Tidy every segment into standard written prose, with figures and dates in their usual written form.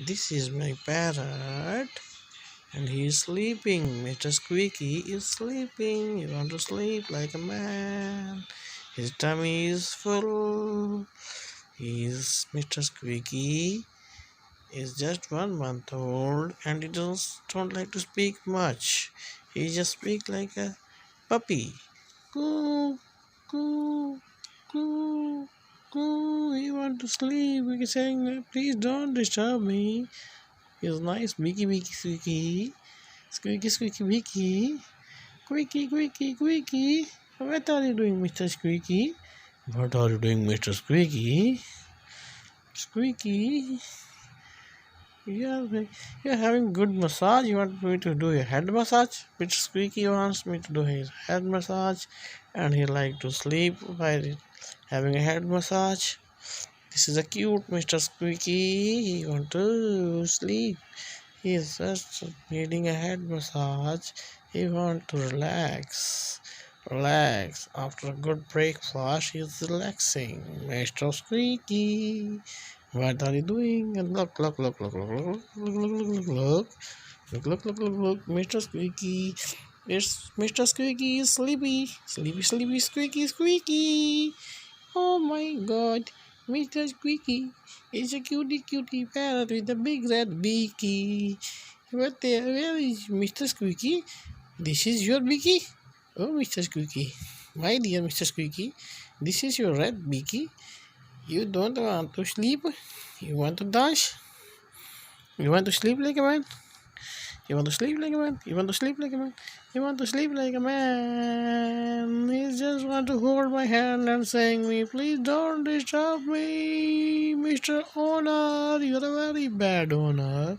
This is my parrot, and he is sleeping. Mr. Squeaky is sleeping. He wants to sleep like a man. His tummy is full. Mr. Squeaky is just 1 month old, and he don't like to speak much. He just speaks like a puppy. Coo, coo, coo, coo. He want to sleep. He's saying, "Please don't disturb me." He's nice, Mickey, Mickey, Squeaky. Squeaky, squeaky, Mickey. Squeaky, squeaky, squeaky. What are you doing, Mr. Squeaky? What are you doing, Mr. Squeaky? Squeaky. You're having good massage. You want me to do your head massage? Mr. Squeaky wants me to do his head massage, and he like to sleep while having a head massage. This is a cute Mr. Squeaky. He want to sleep. He is just needing a head massage. He want to relax. Relax. After a good breakfast, he is relaxing. Mr. Squeaky. What are you doing? And look, look, look, look, look, look, look, look, look, look, look. Look, look, look, look, look, Mr. Squeaky. Mr. Squeaky is sleepy. Sleepy, sleepy, squeaky, squeaky. Oh my god. Mr. Squeaky is a cutie parrot with a big red beaky. Where is Mr. Squeaky? This is your beaky? Oh, Mr. Squeaky. My dear Mr. Squeaky, this is your red beaky. You don't want to sleep? You want to dance? You want to sleep like a man? You want to sleep like a man? You want to sleep like a man? You want to sleep like a man? He just want to hold my hand and saying me, "Please don't disturb me, Mr. Owner. You're a very bad owner.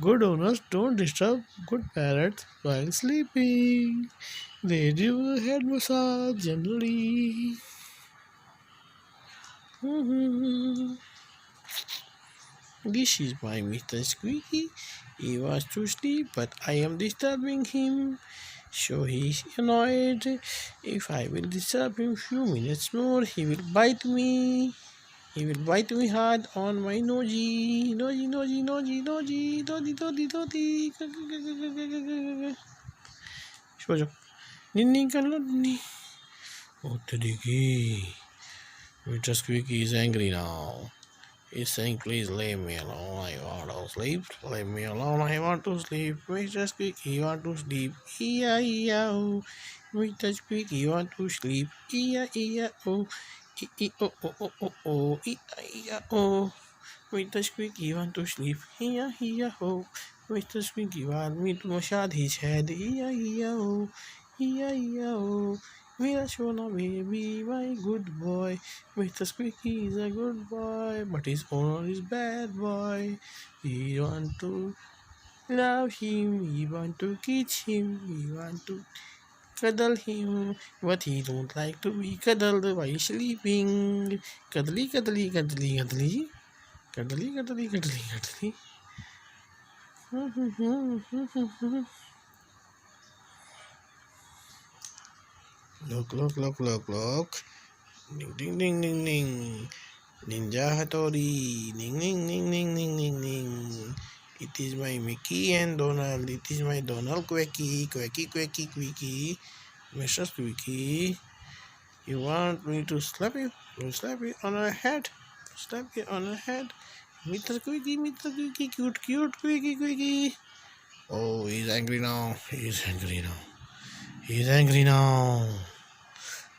Good owners don't disturb good parrots while sleeping. They do a head massage generally." This is my Mr. Squeaky. He wants to sleep, but I am disturbing him. So he's annoyed. If I will disturb him few minutes more, he will bite me. He will bite me hard on my nosy. Nosy, nosy, nosy, nosy, nosy, nosy, nosy. Show. Ninny can not ninny. Oh, Teddy. Mr. Squeaky is angry now. He's saying, "Please leave me alone. I want to sleep. Leave me alone. I want to sleep." Mr. Squeaky, you want to sleep. E-I-E-I-O. Mr. Squeaky, you want to sleep. E-I-E-I-O. E-E-O-O-O-O. E-I-E-I-O. Mr. Squeaky, you want to sleep. E-I-E-I-O. Mr. Squeaky want me to massage his head. E-I-E-I-O. E-I-E-I-O. Mira Shona baby, my good boy. Mr. Squeaky is a good boy, but his owner is bad boy. We want to love him, we want to kiss him, we want to cuddle him, but he don't like to be cuddled while sleeping. Cuddly, cuddly, cuddly, cuddly. Cuddly, cuddly, cuddly, cuddly. Look, look, look, look, look. Ding, ding, ding, ding, ding. Ninja Hattori. Ding, ding, ding, ding, ding, ding, ding. It is my Mickey and Donald. It is my Donald Quacky. Quacky, quacky, quacky. Mr. Squeaky. You want me to slap you? To slap you on her head? Slap you on her head? Mr. Squeaky, Mr. Squeaky, cute, cute, quacky, quacky. Oh, he's angry now. He's angry now. He's angry now.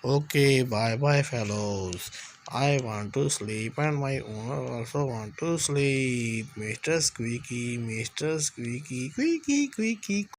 Okay, bye fellows. I want to sleep and my owner also want to sleep. Mr. Squeaky, Mr. Squeaky, squeaky, squeaky.